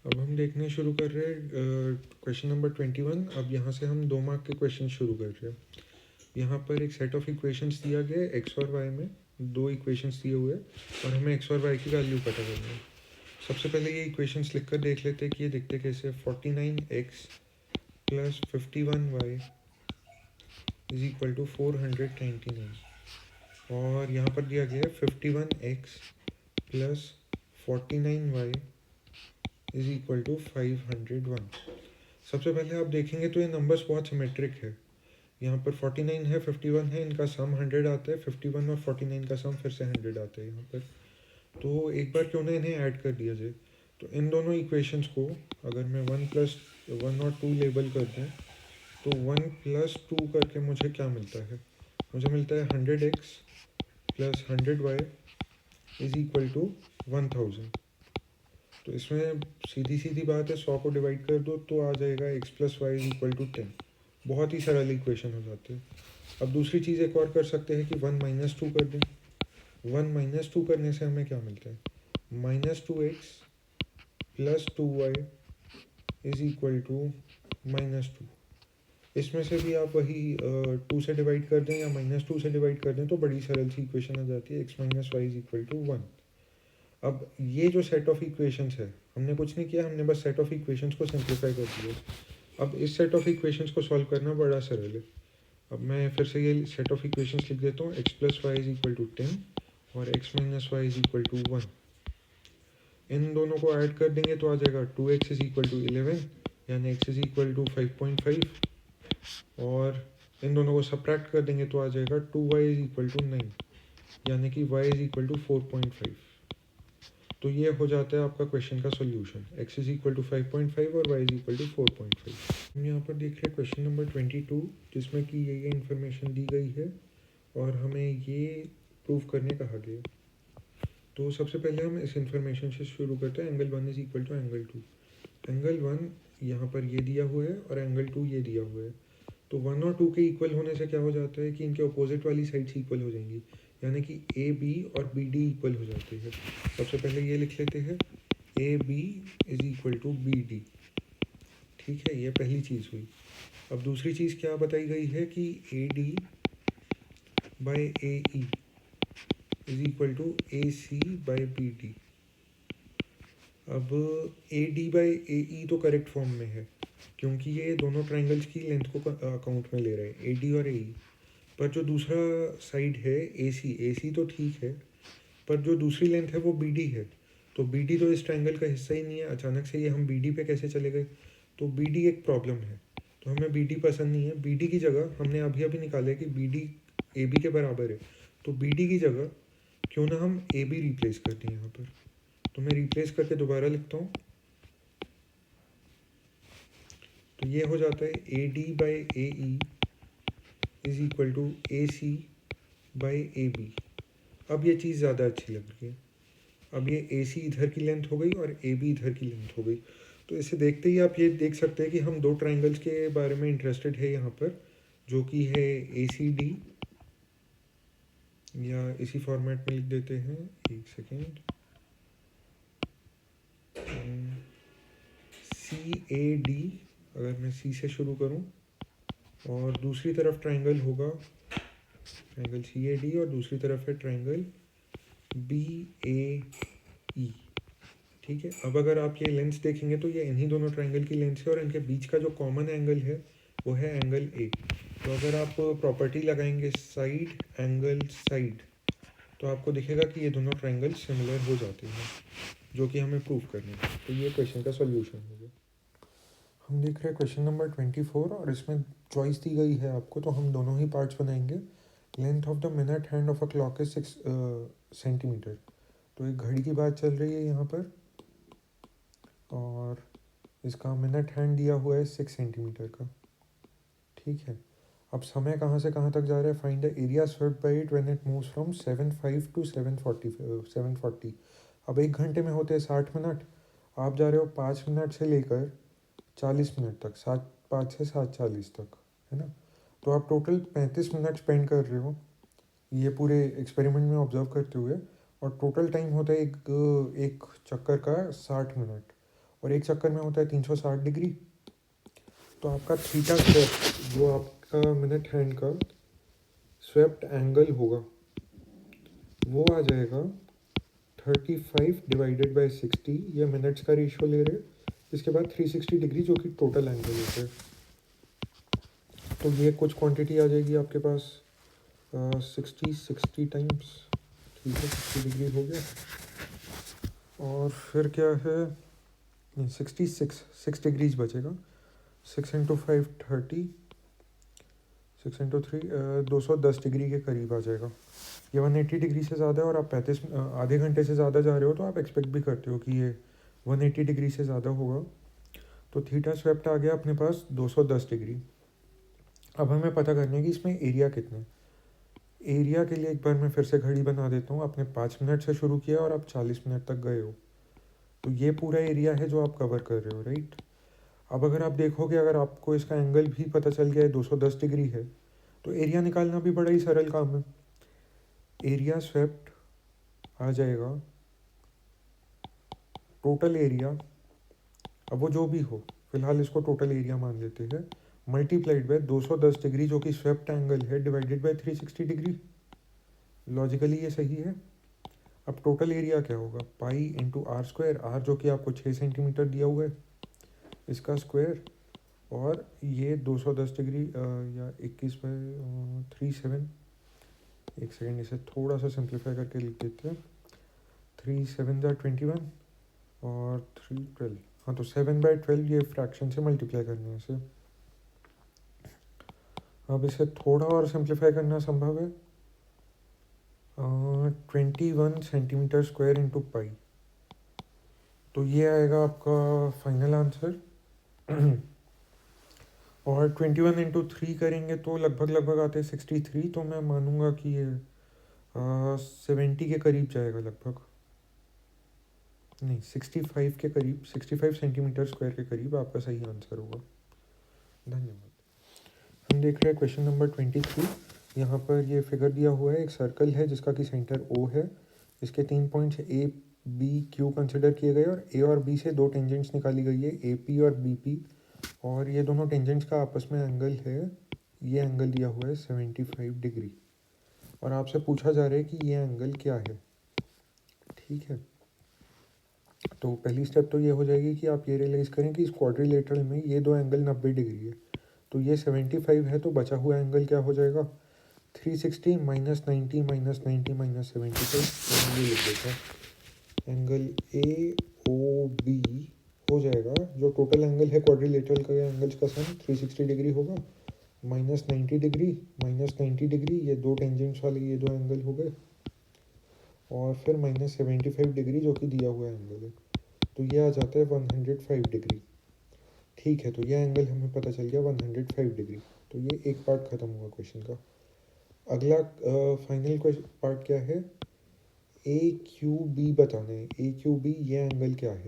अब हम देखने शुरू कर रहे हैं क्वेश्चन नंबर 21। अब यहाँ से हम 2 मार्क के क्वेश्चन शुरू कर रहे हैं। यहाँ पर एक सेट ऑफ इक्वेशंस दिया गया है एक्स और वाई में, 2 इक्वेशंस दिए हुए हैं और हमें एक्स और वाई की वैल्यू पता करनी है। सबसे पहले ये इक्वेशंस लिख कर देख लेते हैं कि ये दिखते कैसे। 49x plus 51y is equal to 499 और यहाँ पर दिया गया है 51x plus 49y is equal to 501। सबसे पहले आप देखेंगे तो ये नंबर्स बहुत सिमेट्रिक है। यहाँ पर 49 है, 51 है, इनका सम 100 आता है। 51 और 49 का सम फिर से 100 आता है यहाँ पर। तो एक बार क्यों ना इन्हें ऐड कर दिया जाए। तो इन दोनों इक्वेशंस को अगर मैं 1 और 2 लेबल कर दूँ तो 1 + 2 करके मुझे क्या मिलता है। मुझे मिलता है 100x plus 100y is equal to 1000। तो इसमें सीधी सीधी बात है, 100 को डिवाइड कर दो तो आ जाएगा x plus y is equal to 10। बहुत ही सरल इक्वेशन हो जाती है। अब दूसरी चीज़ एक और कर सकते हैं कि 1 - 2 कर दें। 1 - 2 करने से हमें क्या मिलता है, -2x plus 2y is equal to -2। इसमें से भी आप वही 2 से डिवाइड कर दें या -2 से डिवाइड कर दें तो बड़ी सरल सी इक्वेशन आ जाती है, x - y is equal to 1। अब ये जो सेट ऑफ इक्वेशंस है, हमने कुछ नहीं किया, हमने बस सेट ऑफ इक्वेशंस को सिंप्लीफाई कर दिया। अब इस सेट ऑफ इक्वेशंस को सॉल्व करना बड़ा सरल है। अब मैं फिर से ये सेट ऑफ इक्वेशंस लिख देता हूँ। x plus y is equal to 10 और x - y is equal to 1। इन दोनों को ऐड कर देंगे तो आ जाएगा 2x इज इक्वल टू 11 यानी x इज इक्वल टू 5.5 और इन दोनों को सब्ट्रैक्ट कर देंगे तो आ जाएगा 2y इज इक्वल टू 9 यानी कि y इज इक्वल टू 4.5। तो ये हो जाता है आपका क्वेश्चन का solution. x is equal to 5.5 और y इज इक्वल टू 4.5। हम यहाँ पर देख रहे हैं क्वेश्चन नंबर 22 जिसमें कि ये इन्फॉर्मेशन दी गई है और हमें ये प्रूव करने कहा गया। तो सबसे पहले हम इस इन्फॉर्मेशन से शुरू करते हैं। Angle 1 is equal to angle 2। Angle 1 यहाँ पर ये दिया हुआ है और एंगल 2 ये दिया हुआ है। तो 1 और 2 के इक्वल होने से क्या हो जाता है कि इनके अपोजिट वाली साइड्स इक्वल हो जाएंगी, यानी कि ए बी और बी डी इक्वल हो जाते हैं। सबसे पहले ये लिख लेते हैं, A B is equal to B D. ठीक है, ये पहली चीज़ हुई। अब दूसरी चीज़ क्या बताई गई है कि A D by A E is equal to A C by B D. अब ए डी बाई ए ई तो करेक्ट फॉर्म में है क्योंकि ये दोनों ट्राइंगल्स की लेंथ को अकाउंट में ले रहे हैं, ए डी और ए ई। पर जो दूसरा साइड है ए सी तो ठीक है, पर जो दूसरी लेंथ है वो बी डी है। तो बी डी तो इस ट्राइंगल का हिस्सा ही नहीं है। अचानक से ये हम बी डी पे कैसे चले गए, तो बी डी एक प्रॉब्लम है। तो हमें बी डी पसंद नहीं है। बी डी की जगह हमने अभी अभी निकाला कि बी डी ए बी के बराबर है, तो बी डी की जगह क्यों ना हम ए बी रिप्लेस कर दें यहाँ पर। तो मैं रिप्लेस करके दोबारा लिखता हूँ। तो ये हो जाता है A D by A E is equal to A C by A B. अब ये चीज़ ज़्यादा अच्छी लग रही है। अब ये ए सी इधर की लेंथ हो गई और ए बी इधर की लेंथ हो गई। तो इसे देखते ही आप ये देख सकते हैं कि हम दो ट्राइंगल्स के बारे में इंटरेस्टेड है यहाँ पर, जो कि है ए सी डी, या इसी फॉर्मेट में लिख देते हैं, एक सेकेंड, सी ए डी। अगर मैं सी से शुरू करूँ और दूसरी तरफ ट्राइंगल होगा ट्राइंगल सी ए डी और दूसरी तरफ है ट्राइंगल बी ए ई। ठीक है, अब अगर आप ये लेंस देखेंगे तो ये इन्हीं दोनों ट्राइंगल की लेंस है और इनके बीच का जो कॉमन एंगल है वो है एंगल ए। तो अगर आप प्रॉपर्टी लगाएंगे साइड एंगल साइड तो आपको दिखेगा कि ये दोनों ट्राइंगल सिमिलर हो जाते हैं, जो कि हमें प्रूव करना है। तो ये क्वेश्चन का सॉल्यूशन हो गया। हम देख रहे हैं क्वेश्चन नंबर 24 और इसमें चॉइस दी गई है आपको, तो हम दोनों ही पार्ट्स बनाएंगे। Length of the minute hand of a clock is 6 centimetre. तो एक घड़ी की बात चल रही है यहाँ पर और इसका मिनट हैंड दिया हुआ है 6 सेंटीमीटर का। ठीक है, अब समय कहाँ से कहाँ तक जा रहा है। Find the area swept by it when it moves from 7:05 to 7:40। अब एक घंटे में होते हैं 60 मिनट, आप जा रहे हो 5 मिनट से लेकर 40 मिनट तक, 7:05 से 7:40 तक, है ना। तो आप टोटल 35 मिनट स्पेंड कर रहे हो ये पूरे एक्सपेरिमेंट में ऑब्जर्व करते हुए, और टोटल टाइम होता है एक चक्कर का 60 मिनट। और एक चक्कर में होता है 360 डिग्री। तो आपका थीटा स्वेप्ट, जो आपका मिनट हैंड का स्वेप्ट एंगल होगा, वो आ जाएगा 35 डिवाइडेड बाई 60, ये मिनट्स का रेशियो ले रहे हैं। इसके बाद 360 डिग्री जो कि टोटल एंगल होता है। तो ये कुछ क्वांटिटी आ जाएगी आपके पास 60 टाइम्स, ठीक है, 60 डिग्री हो गया। और फिर क्या है, नहीं 6 डिग्रीज बचेगा। 6 इंटू 5 30, 6 इंटू 3 210 डिग्री के करीब आ जाएगा। ये 180 डिग्री से ज़्यादा है और आप 35 आधे घंटे से ज़्यादा जा रहे हो, तो आप एक्सपेक्ट भी करते हो कि ये 180 डिग्री से ज़्यादा होगा। तो थीटा स्वेप्ट आ गया अपने पास 210 डिग्री। अब हमें पता करना है कि इसमें एरिया कितना है। एरिया के लिए एक बार मैं फिर से घड़ी बना देता हूँ। आपने 5 मिनट से शुरू किया और आप 40 मिनट तक गए हो, तो ये पूरा एरिया है जो आप कवर कर रहे हो, राइट। अब अगर आप देखोगे, अगर आपको इसका एंगल भी पता चल गया है 210 डिग्री है, तो एरिया निकालना भी बड़ा ही सरल काम है। एरिया स्वेप्ट आ जाएगा टोटल एरिया, अब वो जो भी हो, फिलहाल इसको टोटल एरिया मान लेते हैं, मल्टीप्लाइड बाय 210 डिग्री जो कि स्वेप्ट एंगल है, डिवाइडेड बाय 360 डिग्री। लॉजिकली ये सही है। अब टोटल एरिया क्या होगा, pi into are square, r जो कि आपको 6 सेंटीमीटर दिया हुआ है, इसका स्क्वायर, और ये 210 डिग्री या 21 बाई 37, एक सेकेंड इसे थोड़ा सा सिंप्लीफाई करके लिख देते हैं। 3 7 21 और 3 12, हाँ, तो 7/12 ये फ्रैक्शन से मल्टीप्लाई करना है इसे। अब इसे थोड़ा और सिंप्लीफाई करना संभव है। 21 सेंटीमीटर स्क्वायर इंटू पाई, तो ये आएगा आपका फाइनल आंसर। और 21 इंटू 3 करेंगे तो लगभग आते हैं 63, तो मैं मानूंगा कि ये 70 के करीब जाएगा, लगभग नहीं 65 के करीब, 65 सेंटीमीटर स्क्वायर के करीब आपका सही आंसर होगा। धन्यवाद। हम देख रहे हैं क्वेश्चन नंबर 23। यहाँ पर ये फिगर दिया हुआ है, एक सर्कल है जिसका कि सेंटर O है। इसके 3 points A, B, Q consider किए गए और A और B से 2 टेंजेंट्स निकाली गई है, AP और BP, और ये दोनों टेंजेंट्स का आपस में एंगल है, ये एंगल दिया हुआ है 75 डिग्री, और आपसे पूछा जा रहा है कि ये एंगल क्या है, ठीक है। तो पहली स्टेप तो ये हो जाएगी कि आप ये रियलाइज़ करें कि इस क्वाड्रिलेटरल में ये दो एंगल 90 डिग्री है, तो ये 75 है, तो बचा हुआ एंगल क्या हो जाएगा, 360 माइनस 90 माइनस 90 माइनस 75, ये लिख देते हैं। एंगल AOB हो जाएगा, जो टोटल एंगल है क्वाड्रिलेटरल का एंगल्स का सम 360 डिग्री होगा, माइनस 90 डिग्री माइनस 90 डिग्री, ये दो टेंजेंट्स वाले ये दो एंगल हो गए, और फिर माइनस 75 डिग्री जो कि दिया हुआ एंगल है, तो ये आ जाता है 105 डिग्री, ठीक है। तो ये एंगल हमें पता चल गया 105 डिग्री। तो ये एक पार्ट ख़त्म हुआ क्वेश्चन का। अगला फाइनल पार्ट क्या है, AQB बताना है। AQB ये एंगल क्या है,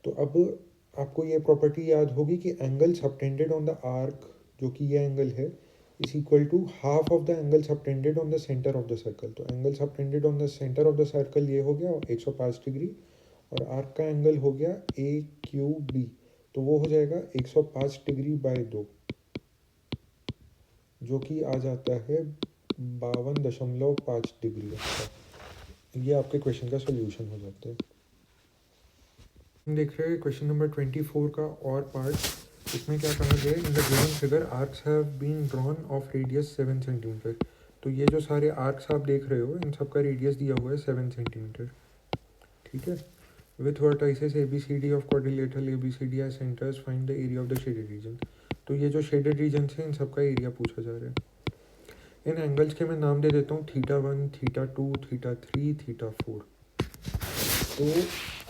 तो अब आपको ये प्रॉपर्टी याद होगी कि angle subtended on the arc, जो कि ये एंगल है, is equal to half of the angle subtended on the centre of the circle. तो angle subtended on the centre of the circle ये हो गया 105 डिग्री, और आर्क का एंगल हो गया AQB, तो वो हो जाएगा 105 डिग्री बाय 2, जो कि आ जाता है 52.5 डिग्री। ये आपके क्वेश्चन का सोल्यूशन हो जाता है। हम देख रहे हैं क्वेश्चन नंबर 24 का और पार्ट। इसमें क्या कहा गया है, in the given figure arcs have been drawn of radius 7 centimetre. तो ये जो सारे आर्क्स आप देख रहे हो, इन सब का रेडियस दिया हुआ है 7 सेंटीमीटर, ठीक है। With vertices ABCD of quadrilateral ABCD as centres, find the area of the shaded region. तो ये जो शेडेड रीजन है, इन सब का एरिया पूछा जा रहा है। इन एंगल्स के मैं नाम दे देता हूँ, θ1, θ2, θ3, θ4। तो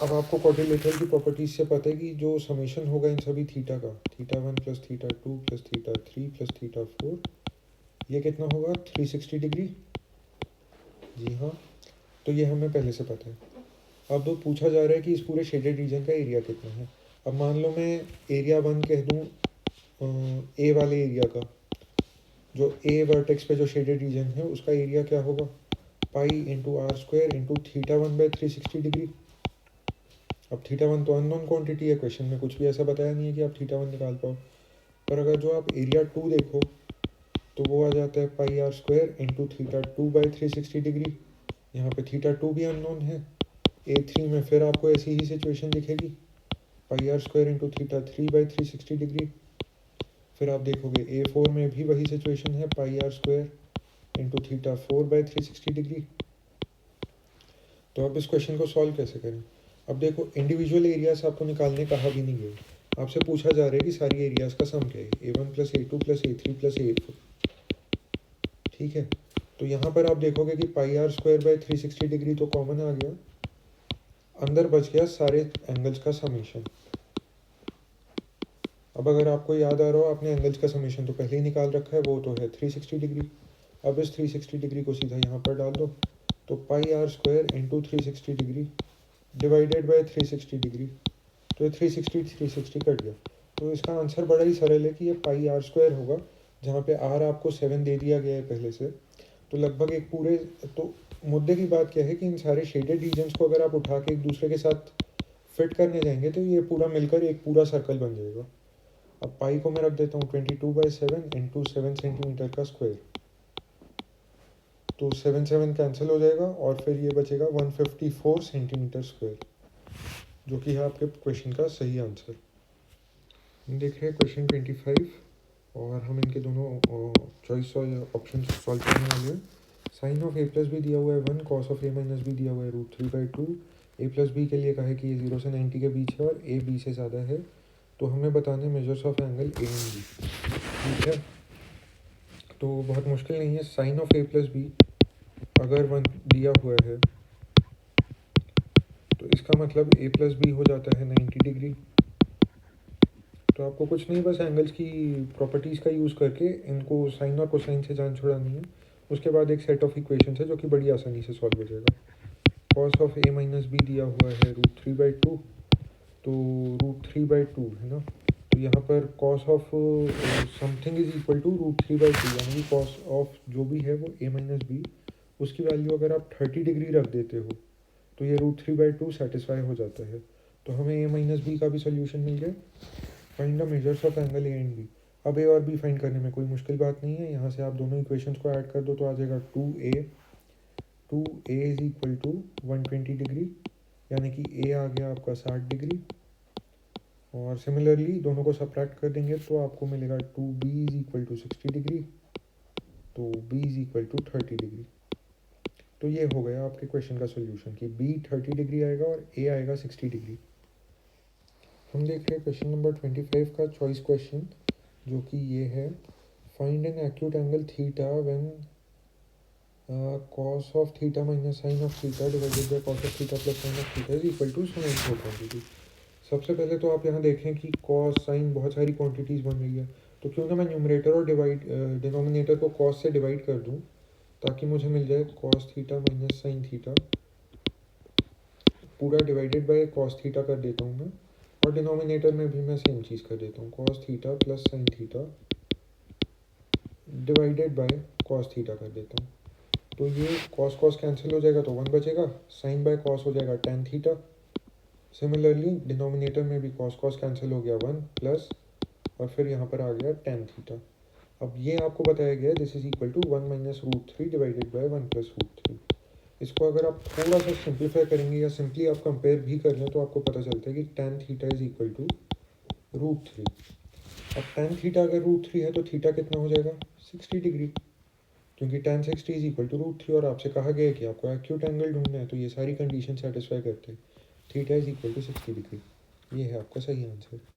अब आपको क्वाड्रिलेटरल की प्रॉपर्टीज से पता है कि जो समेशन होगा इन सभी थीटा का, θ1 प्लस θ2 प्लस θ3 प्लस θ4, ये कितना होगा 360 डिग्री। जी हाँ, तो ये हमें पहले से पता है। अब तो पूछा जा रहा है कि इस पूरे शेडेड रीजन का एरिया कितना है। अब मान लो मैं एरिया 1 कह दूँ ए वाले एरिया का, जो ए वर्टेक्स पे जो शेडेड रीजन है उसका एरिया क्या होगा, pi into are square into θ1/360 degree. अब θ1 तो अननोन क्वांटिटी है, क्वेश्चन में कुछ भी ऐसा बताया नहीं है कि आप θ1 निकाल पाओ। पर अगर जो आप एरिया 2 देखो तो वो आ जाता है pi R square into θ2 by 360 degree. यहाँ पे θ2 भी अननोन है। A3 में फिर आपको ऐसी ही सिचुएशन दिखेगी, pi R square into θ3 by 360 degree. फिर आप देखोगे A4 में भी वही सिचुएशन है, pi R square into θ4 by 360 degree. तो अब इस क्वेश्चन को सॉल्व कैसे करें? अब देखो, इंडिविजुअल एरियाज आपको निकालने कहा भी नहीं गया, आपसे पूछा जा रहा है कि सारी एरियाज का सम क्या है, A1 plus A2 plus A3 plus A4। ठीक है, तो यहाँ पर आप देखोगे कि पाई आर स्क्वायर बाई 360 डिग्री तो कॉमन आ गया, अंदर बच गया सारे एंगल्स का समीशन। अब अगर आपको याद आ रहा हो, आपने एंगल्स का समीशन तो पहले ही निकाल रखा है, वो तो है 360 डिग्री। अब इस 360 डिग्री को सीधा यहाँ पर डाल दो, तो pi R square into 360 degree divided by 360 degree, तो ये 360 कट गया। तो इसका आंसर बड़ा ही सरल है कि ये पाई आर स्क्वायर होगा, जहाँ पे आर आपको 7 दे दिया गया है पहले से। तो लगभग एक पूरे, तो मुद्दे की बात क्या है कि इन सारे शेडेड रीजन्स को अगर आप उठा के एक दूसरे के साथ फिट करने जाएंगे तो ये पूरा मिलकर एक पूरा सर्कल बन जाएगा। अब पाई को मैं रख देता हूँ 22/7 इंटू 7 सेंटीमीटर का स्क्वायर, तो 7 कैंसिल हो जाएगा और फिर ये बचेगा 154 सेंटीमीटर स्क्वायर, जो कि है आपके क्वेश्चन का सही आंसर। हम देख रहे हैं क्वेश्चन 25 और हम इनके दोनों चॉइस ऑप्शन सॉल्व करने वाले हैं। Sine of A plus B दिया हुआ है 1, cos of A minus B दिया हुआ है √3/2। ए प्लस बी के लिए कहा है कि ये 0 से 90 के बीच है और ए बी से ज़्यादा है, तो हमें बताने measures of angle A and B. ठीक है, तो बहुत मुश्किल नहीं है। Sine of A plus B अगर 1 दिया हुआ है तो इसका मतलब ए प्लस बी हो जाता है 90 डिग्री। तो आपको कुछ नहीं, बस एंगल्स की प्रॉपर्टीज़ का यूज़ करके इनको साइन और कोसाइन से जान छुड़ानी है। उसके बाद एक सेट ऑफ इक्वेशंस है जो कि बड़ी आसानी से सॉल्व हो जाएगा। Cos of A minus B दिया हुआ है √3/2, तो √3/2 है ना, तो यहाँ पर cos of something is equal to √3/2, यानी कि कॉस ऑफ जो भी है वो ए माइनस बी, उसकी वैल्यू अगर आप 30 डिग्री रख देते हो तो ये √3/2 सेटिस्फाई हो जाता है। तो हमें ए माइनस बी का भी सोल्यूशन मिल गया। Find the measures of angle A and B. अब ए और बी फाइंड करने में कोई मुश्किल बात नहीं है, यहाँ से आप दोनों इक्वेशंस को ऐड कर दो तो आ जाएगा 2a is equal to 120 degree, यानी कि ए आ गया आपका 60 डिग्री। और सिमिलरली दोनों को सब्ट्रैक्ट कर देंगे तो आपको मिलेगा 2b is equal to 60 degree, तो b is equal to 30 degree. तो ये हो गया आपके क्वेश्चन का सोल्यूशन कि b 30 डिग्री आएगा और a आएगा 60 डिग्री। हम देख रहे हैं क्वेश्चन नंबर 25 का चॉइस क्वेश्चन, जो कि ये है, find an acute angle theta when cos of theta minus sine of theta divided by cos of theta plus sine of theta is equal to some input quantity. सबसे पहले तो आप यहाँ देखें कि कॉस साइन बहुत सारी क्वांटिटीज़ बन रही है, तो क्यों ना मैं न्यूमरेटर और डिनोमिनेटर को कॉस से डिवाइड कर दूँ, ताकि मुझे मिल जाए cos theta minus sine theta, पूरा डिवाइडेड बाय कॉस थीटा कर देता हूँ मैं, और डिनोमिनेटर में भी मैं सेम चीज़ कर देता हूँ, cos theta plus sine theta divided by cos theta कर देता हूँ। तो ये कॉस कॉस कैंसिल हो जाएगा तो 1 बचेगा, साइन बाय कॉस हो जाएगा tan थीटा। सिमिलरली डिनोमिनेटर में भी कॉस कॉस कैंसिल हो गया 1 प्लस, और फिर यहाँ पर आ गया tan थीटा। अब ये आपको बताया गया this is equal to 1 minus √3 divided by 1 plus √3। इसको अगर आप थोड़ा सा सिंप्लीफाई करेंगे या सिंपली आप कंपेयर भी कर लें तो आपको पता चलता है कि tan theta is equal to √3। अब tan थीटा अगर √3 है तो थीटा कितना हो जाएगा 60 डिग्री, क्योंकि tan 60 इज इक्वल टू √3 और आपसे कहा गया है कि आपको एक्यूट एंगल ढूंढना है, तो ये सारी कंडीशन सेटिस्फाई करते हैं। Theta is equal to 60 degree, ये है आपका सही आंसर।